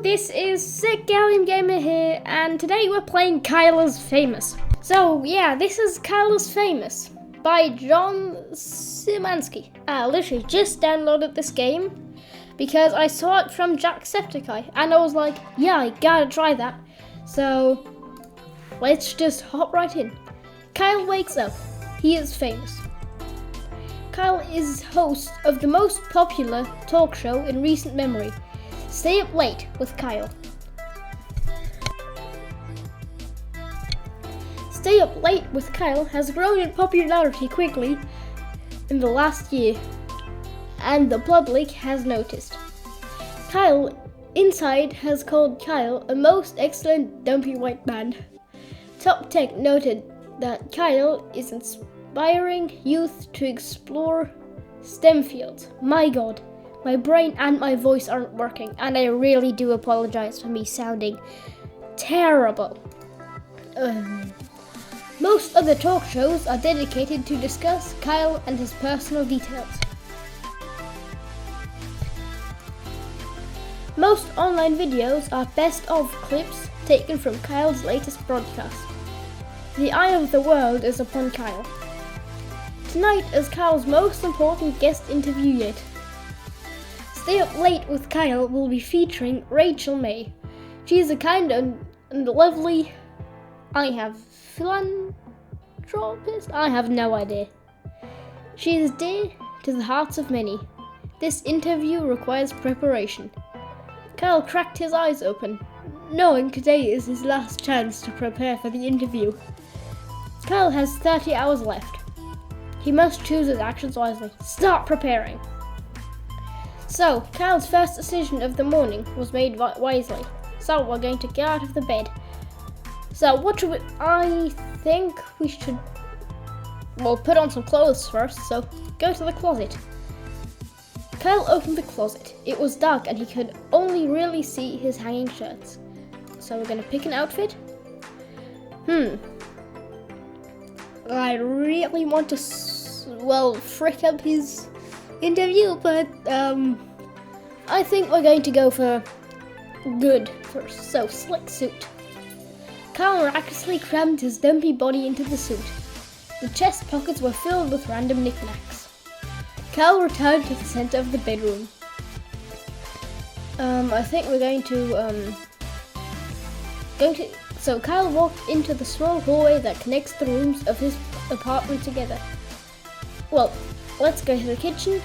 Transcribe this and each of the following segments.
this is Sick Gallium Gamer here, and today we're playing Kyle is Famous. So yeah, this is Kyle is Famous by John Szymanski. I literally just downloaded this game because I saw it from Jacksepticeye, and I was like, yeah, I gotta try that. So let's just hop right in. Kyle wakes up. He is famous. Kyle is host of the most popular talk show in recent memory, Stay Up Late with Kyle. Stay Up Late with Kyle has grown in popularity quickly in the last year, and the public has noticed. Kyle Inside has called Kyle a most excellent dumpy white man. Top Tech noted that Kyle is inspiring youth to explore STEM fields. My god, my brain and my voice aren't working, and I really do apologize for me sounding terrible. Most other talk shows are dedicated to discuss Kyle and his personal details. Most online videos are best of clips taken from Kyle's latest broadcast. The eye of the world is upon Kyle. Tonight is Kyle's most important guest interview yet. Stay Up Late with Kyle will be featuring Rachel May. She is a kind and lovely, philanthropist? I have no idea. She is dear to the hearts of many. This interview requires preparation. Kyle cracked his eyes open, knowing today is his last chance to prepare for the interview. Kyle has 30 hours left. He must choose his actions wisely. Start preparing. So, Kyle's first decision of the morning was made wisely. So, we're going to get out of the bed. So, I think we should, put on some clothes first, so go to the closet. Kyle opened the closet. It was dark and he could only really see his hanging shirts. So, we're going to pick an outfit. I really want to, frick up his interview, but I think we're going to go for good first. So, slick suit. Kyle miraculously crammed his dumpy body into the suit. The chest pockets were filled with random knickknacks. Kyle returned to the center of the bedroom. I think we're going to So Kyle walked into the small hallway that connects the rooms of his apartment together. Well, let's go to the kitchen.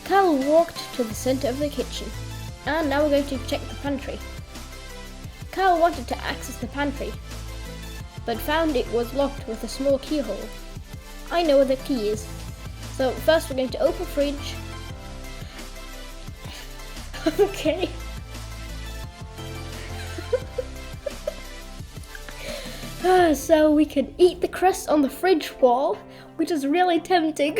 Kyle walked to the center of the kitchen. And now we're going to check the pantry. Kyle wanted to access the pantry, but found it was locked with a small keyhole. I know where the key is. So first we're going to open the fridge. Okay. So we can eat the crust on the fridge wall, which is really tempting.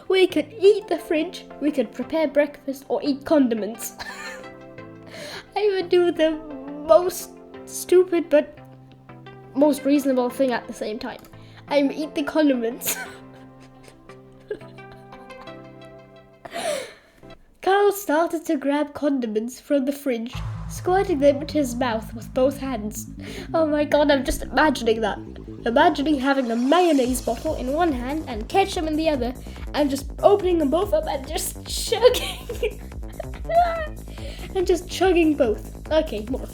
We could eat the fridge, we could prepare breakfast or eat condiments. I would do the most stupid but most reasonable thing at the same time. I would eat the condiments. Kyle started to grab condiments from the fridge, squirting them into his mouth with both hands. Oh my god, I'm just imagining that. Imagining having a mayonnaise bottle in one hand and ketchup in the other, and just opening them both up and just chugging. And just chugging both. Okay, more.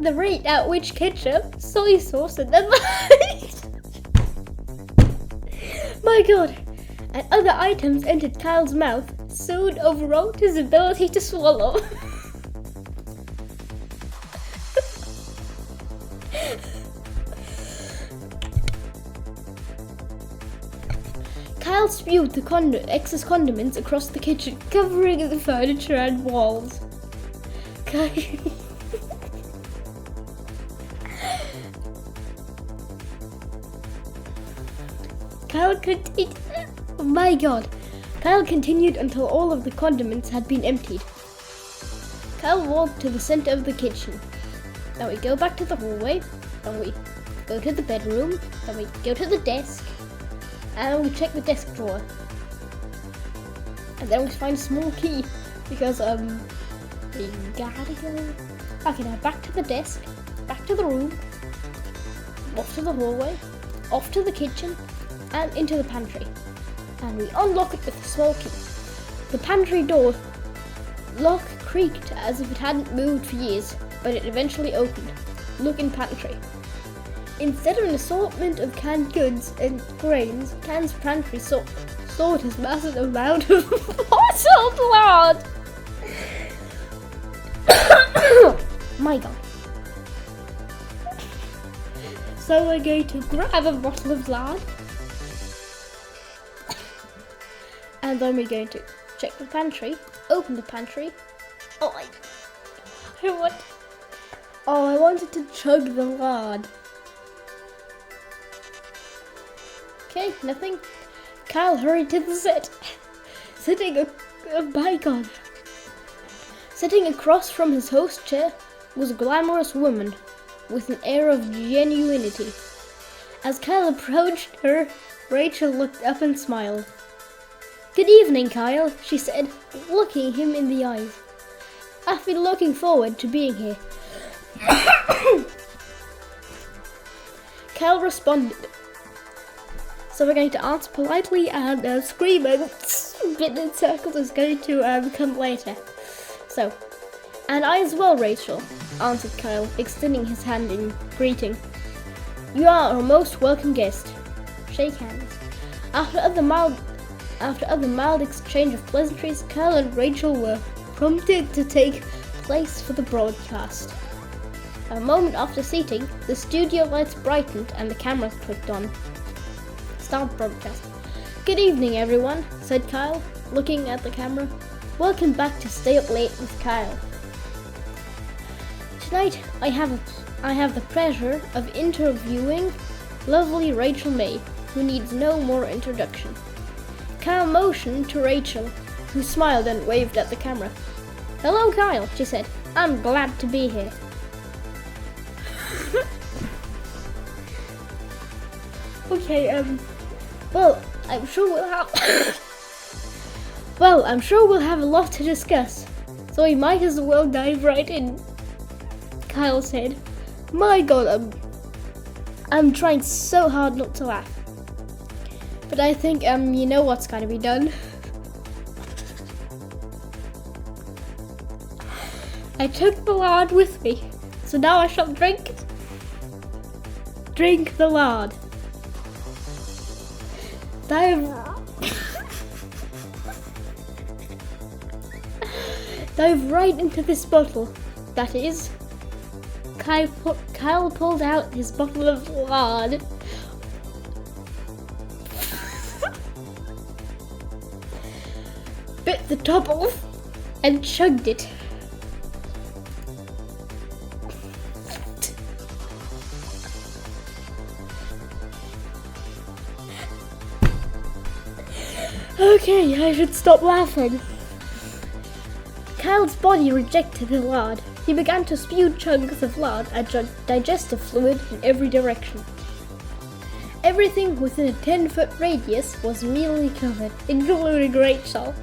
The rate at which ketchup, soy sauce, and then my god. And other items entered Kyle's mouth soon overrode his ability to swallow. Kyle spewed the excess condiments across the kitchen, covering the furniture and walls. Kyle continued. Oh my god. Kyle continued until all of the condiments had been emptied. Kyle walked to the center of the kitchen. Then we go back to the hallway, and we go to the bedroom, then we go to the desk, and we check the desk drawer. And then we find a small key because we gotta go. Okay, now back to the desk, back to the room, off to the hallway, off to the kitchen, and into the pantry. And we unlock it with a small key. The pantry door lock creaked as if it hadn't moved for years, but it eventually opened. Look in pantry. Instead of an assortment of canned goods and grains, Can's pantry stored his massive amount of bottled lard. My God. So we're going to grab a bottle of lard. And then we're going to check the pantry, open the pantry. I wanted to chug the lard. Okay, nothing. Kyle hurried to the set. Sitting across from his host chair was a glamorous woman with an air of genuinity. As Kyle approached her, Rachel looked up and smiled. "Good evening, Kyle," she said, looking him in the eyes. "I've been looking forward to being here." Kyle responded. So we're going to answer politely, and screaming bit in circles is going to come later. So, "And I as well, Rachel," answered Kyle, extending his hand in greeting. "You are our most welcome guest." Shake hands. After other mild exchange of pleasantries, Kyle and Rachel were prompted to take place for the broadcast. A moment after seating, the studio lights brightened and the cameras clicked on. Start broadcast. "Good evening, everyone," said Kyle, looking at the camera. "Welcome back to Stay Up Late with Kyle. Tonight, I have the pleasure of interviewing lovely Rachel May, who needs no more introduction." Kyle motioned to Rachel, who smiled and waved at the camera. "Hello, Kyle," she said. "I'm glad to be here." Okay, I'm sure we'll have a lot to discuss, so we might as well dive right in. Kyle said. My God, I'm trying so hard not to laugh. But I think, you know what's gonna be done. I took the lard with me, so now I shall drink the lard. Dive right into this bottle. That is, Kyle pulled out his bottle of lard. Bit the top off and chugged it. Okay, I should stop laughing. Kyle's body rejected the lard. He began to spew chunks of lard and digestive fluid in every direction. Everything within a 10-foot radius was immediately covered, including Rachel.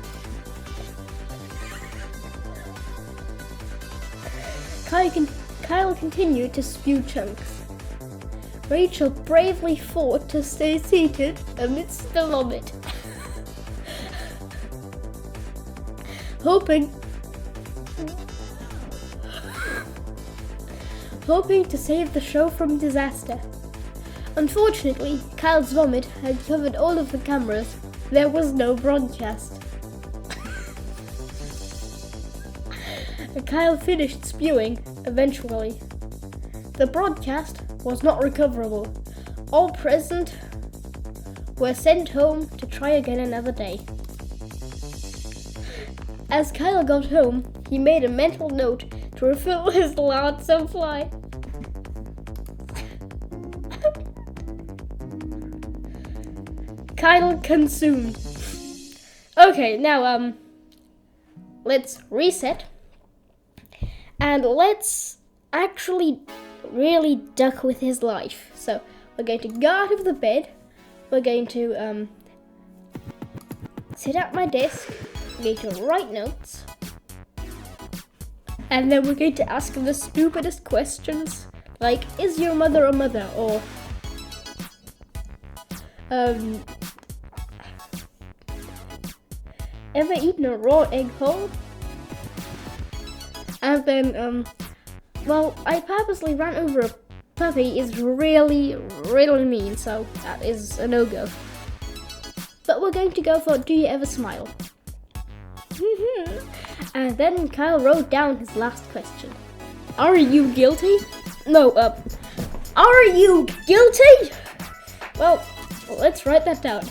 Kyle continued to spew chunks. Rachel bravely fought to stay seated amidst the vomit. hoping to save the show from disaster. Unfortunately, Kyle's vomit had covered all of the cameras. There was no broadcast. Kyle finished spewing eventually. The broadcast was not recoverable. All present were sent home to try again another day. As Kyle got home, he made a mental note to refill his lard supply. Kyle consumed. Okay, now let's reset. And let's actually really duck with his life. So we're going to go out of the bed. We're going to sit at my desk. We're going to write notes. And then we're going to ask the stupidest questions. Like, is your mother a mother? Or, ever eaten a raw egg whole? And then, well, I purposely ran over a puppy is really, really mean, so that is a no-go. But we're going to go for, do you ever smile? And then Kyle wrote down his last question. Are you guilty? No, are you guilty? Well, let's write that down.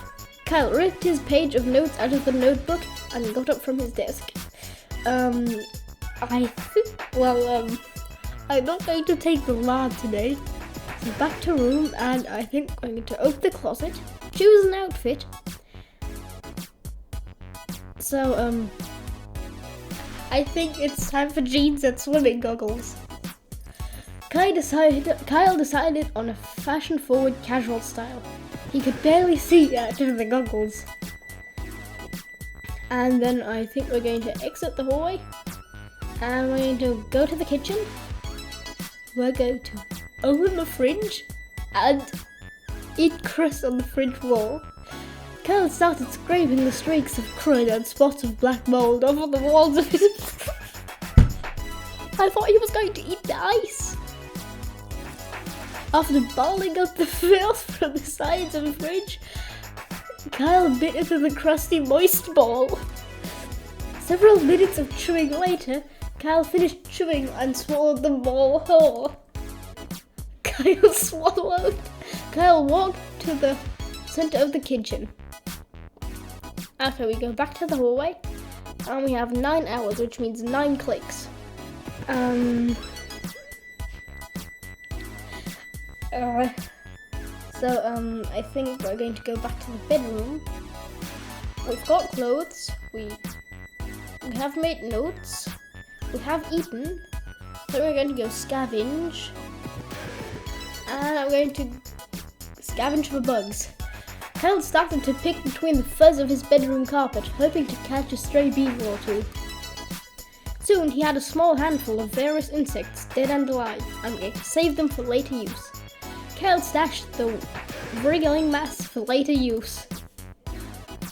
Kyle ripped his page of notes out of the notebook and got up from his desk. I'm not going to take the lad today. So back to room, and I think I'm going to open the closet, choose an outfit. So, I think it's time for jeans and swimming goggles. Kyle decided on a fashion-forward casual style. He could barely see out of the goggles. And then I think we're going to exit the hallway. And we're going to go to the kitchen. We're going to open the fridge and eat crust on the fridge wall. Kyle started scraping the streaks of crud and spots of black mold over the walls of his... I thought he was going to eat the ice. After balling up the filth from the sides of the fridge, Kyle bit into the crusty, moist ball. Several minutes of chewing later, Kyle finished chewing and swallowed the ball whole. Kyle swallowed. Kyle walked to the center of the kitchen. After we go back to the hallway, and we have 9 hours, which means 9 clicks. I think we're going to go back to the bedroom. We've got clothes, we have made notes, we have eaten, then we're going to go scavenge, and I'm going to scavenge for bugs. Kyle started to pick between the fuzz of his bedroom carpet, hoping to catch a stray beaver or two. Soon he had a small handful of various insects, dead and alive, and we saved them for later use. Kyle stashed the wriggling mass for later use.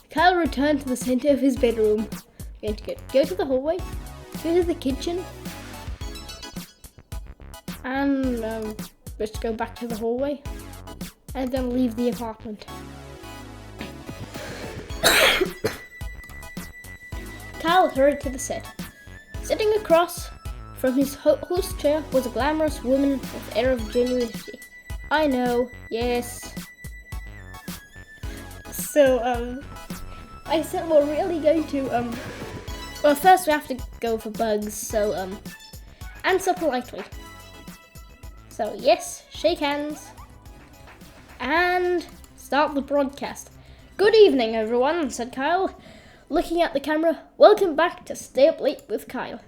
Kyle returned to the center of his bedroom. We're going to go to the hallway, go to the kitchen, and let's go back to the hallway, and then leave the apartment. Kyle hurried to the set. Sitting across from his host chair was a glamorous woman with air of genuinity. I know, yes. So, I said we're really going to, well, first we have to go for bugs, so, answer politely. So, yes, shake hands, and start the broadcast. Good evening, everyone, said Kyle, looking at the camera. Welcome back to Stay Up Late with Kyle.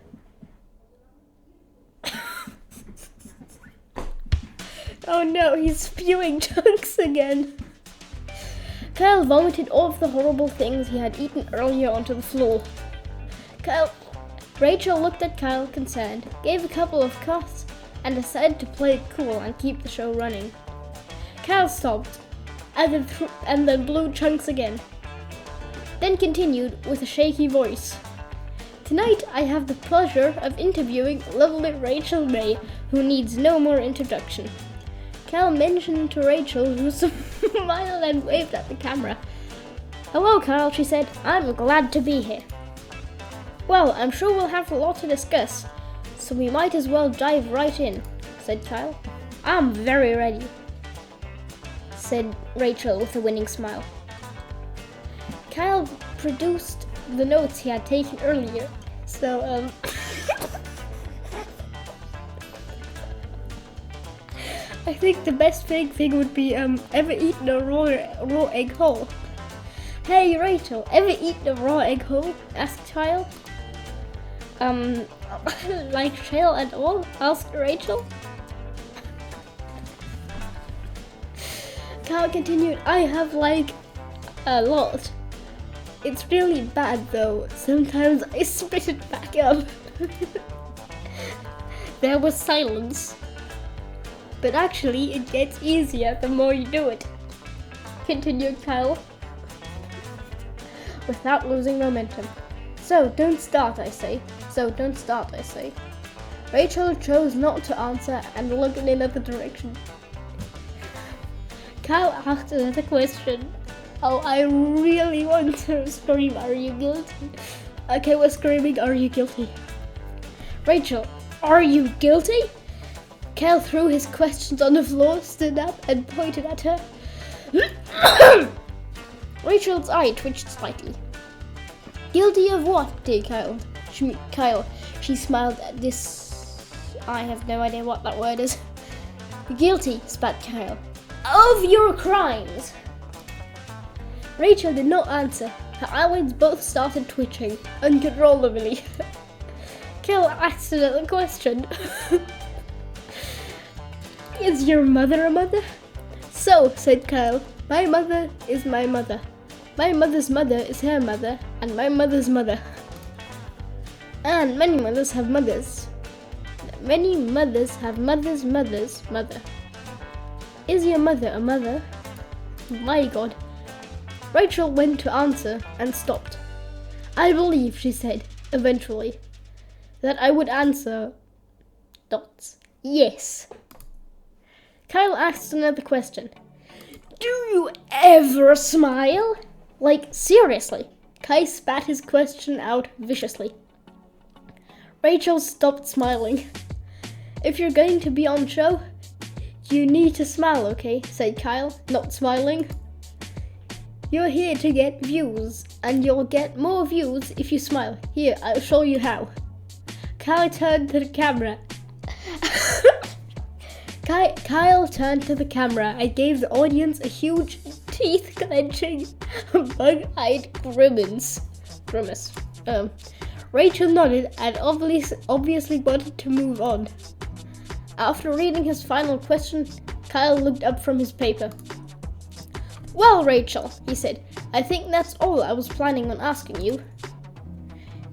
Oh no, he's spewing chunks again. Kyle vomited all of the horrible things he had eaten earlier onto the floor. Rachel looked at Kyle concerned, gave a couple of coughs, and decided to play it cool and keep the show running. Kyle stopped, and then blew chunks again. Then continued with a shaky voice. Tonight I have the pleasure of interviewing lovely Rachel May, who needs no more introduction. Kyle mentioned to Rachel, who smiled and waved at the camera. Hello, Kyle, she said. I'm glad to be here. Well, I'm sure we'll have a lot to discuss, so we might as well dive right in, said Kyle. I'm very ready, said Rachel with a winning smile. Kyle produced the notes he had taken earlier, so, I think the best thing would be, ever eaten a raw egg whole? Hey, Rachel, ever eaten a raw egg whole? Asked Kyle. Like shell and all? Asked Rachel. Kyle continued, I have like a lot. It's really bad though. Sometimes I spit it back up. There was silence. But actually, it gets easier the more you do it, continued Kyle, without losing momentum. So don't start, I say. Rachel chose not to answer and looked in another direction. Kyle asked another question. Oh, I really want to scream, are you guilty? Okay, we're screaming, are you guilty? Rachel, are you guilty? Kyle threw his questions on the floor, stood up, and pointed at her. Rachel's eye twitched slightly. Guilty of what, dear Kyle? She smiled at this. I have no idea what that word is. Guilty, spat Kyle. Of your crimes. Rachel did not answer. Her eyelids both started twitching uncontrollably. Kyle asked another question. Is your mother a mother? So, said Kyle, my mother is my mother. My mother's mother is her mother, and my mother's mother. And many mothers have mothers. Many mothers have mothers' mother's mother. Is your mother a mother? My God. Rachel went to answer and stopped. I believe, she said, eventually, that I would answer... Yes. Kyle asked another question. Do you ever smile? Like, seriously. Kai spat his question out viciously. Rachel stopped smiling. If you're going to be on show, you need to smile, okay? Said Kyle, not smiling. You're here to get views, and you'll get more views if you smile. Here, I'll show you how. Kyle turned to the camera. Kyle turned to the camera and gave the audience a huge, teeth-clenching, bug-eyed grimace. Rachel nodded and obviously wanted to move on. After reading his final question, Kyle looked up from his paper. Well, Rachel, he said, I think that's all I was planning on asking you.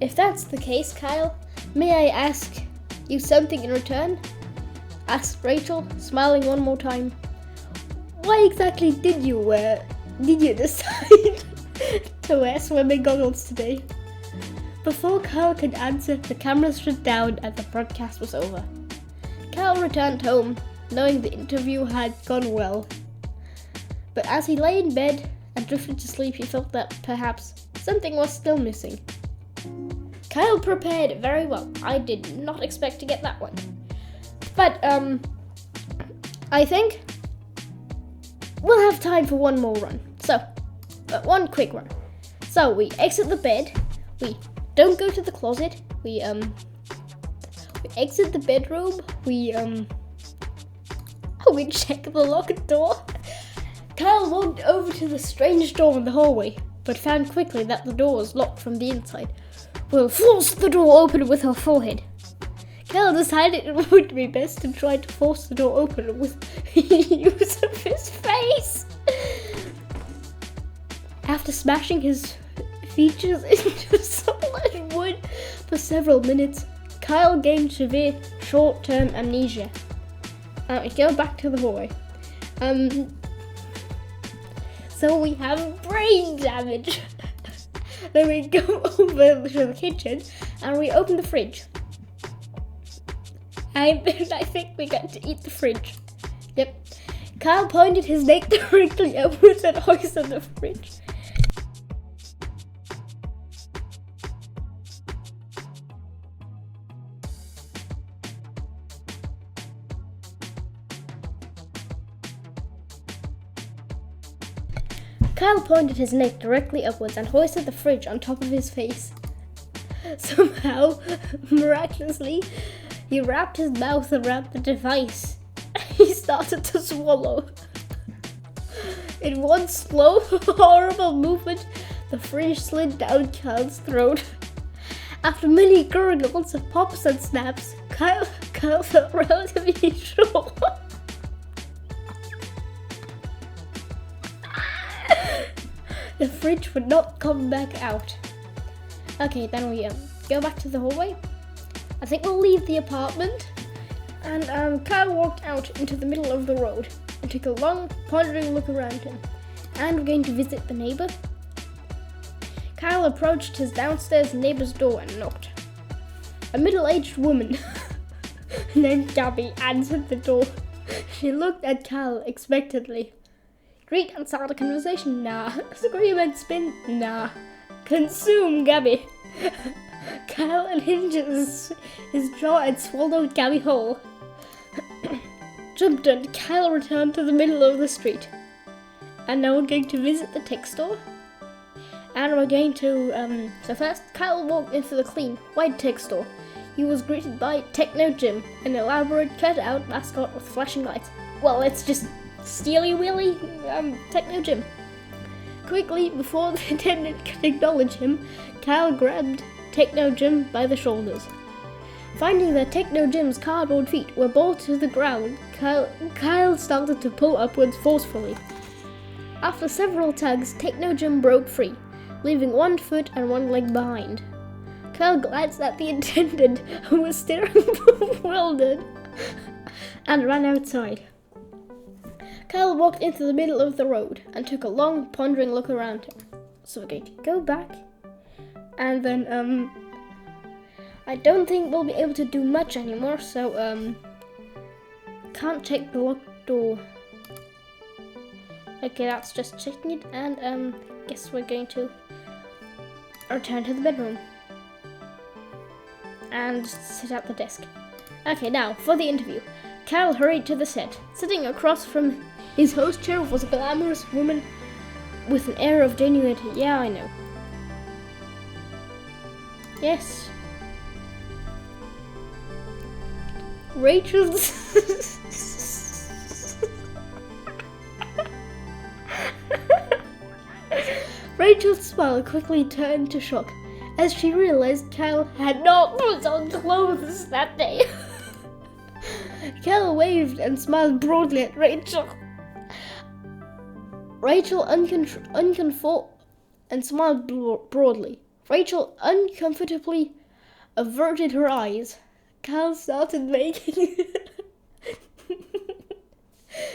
If that's the case, Kyle, may I ask you something in return? Asked Rachel, smiling one more time. Why exactly did you decide to wear swimming goggles today? Before Kyle could answer, the camera shut down and the broadcast was over. Kyle returned home, knowing the interview had gone well. But as he lay in bed and drifted to sleep, he felt that perhaps something was still missing. Kyle prepared very well. I did not expect to get that one. But, I think we'll have time for one more run. So, one quick run. So, we exit the bed. We don't go to the closet. We exit the bedroom. We check the locked door. Kyle walked over to the strange door in the hallway, but found quickly that the door was locked from the inside. We'll force the door open with our forehead. Kyle decided it would be best to try to force the door open with use of his face. After smashing his features into solid wood for several minutes, Kyle gained severe short-term amnesia. We go back to the hallway. So we have brain damage. Then we go over to the kitchen and we open the fridge. And I think we got to eat the fridge. Yep. Kyle pointed his neck directly upwards and hoisted the fridge. Kyle pointed his neck directly upwards and hoisted the fridge on top of his face. Somehow, miraculously, he wrapped his mouth around the device. He started to swallow. In one slow, horrible movement, the fridge slid down Kyle's throat. After many gurgles, pops and snaps, Kyle felt relatively sure. The fridge would not come back out. Okay, then we go back to the hallway. I think we'll leave the apartment. And Kyle walked out into the middle of the road and took a long, pondering look around him. And we're going to visit the neighbor. Kyle approached his downstairs neighbor's door and knocked. A middle-aged woman named Gabby answered the door. She looked at Kyle expectantly. Greet and start a conversation? Nah. Scream and spin? Nah. Consume, Gabby. Kyle unhinged his jaw and swallowed Gabby whole. Jumped and Kyle returned to the middle of the street. And now we're going to visit the tech store. And we're going to, so first, Kyle walked into the clean, white tech store. He was greeted by Techno Jim, an elaborate cut-out mascot with flashing lights. Well, it's just Steely Willy, Techno Jim. Quickly, before the attendant could acknowledge him, Kyle grabbed Techno Jim by the shoulders. Finding that Techno Jim's cardboard feet were bolted to the ground, Kyle started to pull upwards forcefully. After several tugs, Techno Jim broke free, leaving one foot and one leg behind. Kyle glanced at the attendant, who was staring bewildered, and ran outside. Kyle walked into the middle of the road and took a long, pondering look around him. So we're going to go back, and then, I don't think we'll be able to do much anymore, so, can't check the locked door. Okay, that's just checking it, and, guess we're going to return to the bedroom and sit at the desk. Okay, now, for the interview. Kyle hurried to the set. Sitting across from his host chair was a glamorous woman with an air of genuinity. Yeah, I know. Yes. Rachel's... Rachel's smile quickly turned to shock as she realized Kyle had not put on clothes that day. Kyle waved and smiled broadly at Rachel. Rachel and smiled broadly. Rachel uncomfortably averted her eyes. Kyle started making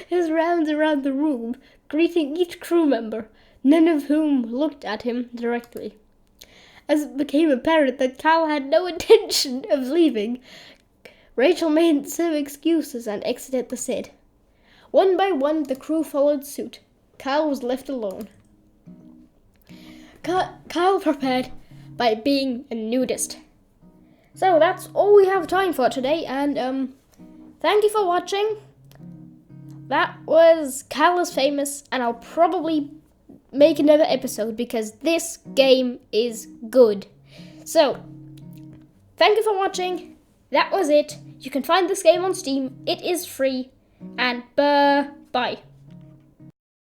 his rounds around the room, greeting each crew member, none of whom looked at him directly. As it became apparent that Kyle had no intention of leaving, Rachel made some excuses and exited the set. One by one, the crew followed suit. Kyle was left alone. Kyle prepared by being a nudist. So that's all we have time for today, and thank you for watching. That was Kyle is Famous, and I'll probably make another episode because this game is good. So, thank you for watching. That was it. You can find this game on Steam. It is free. And bye.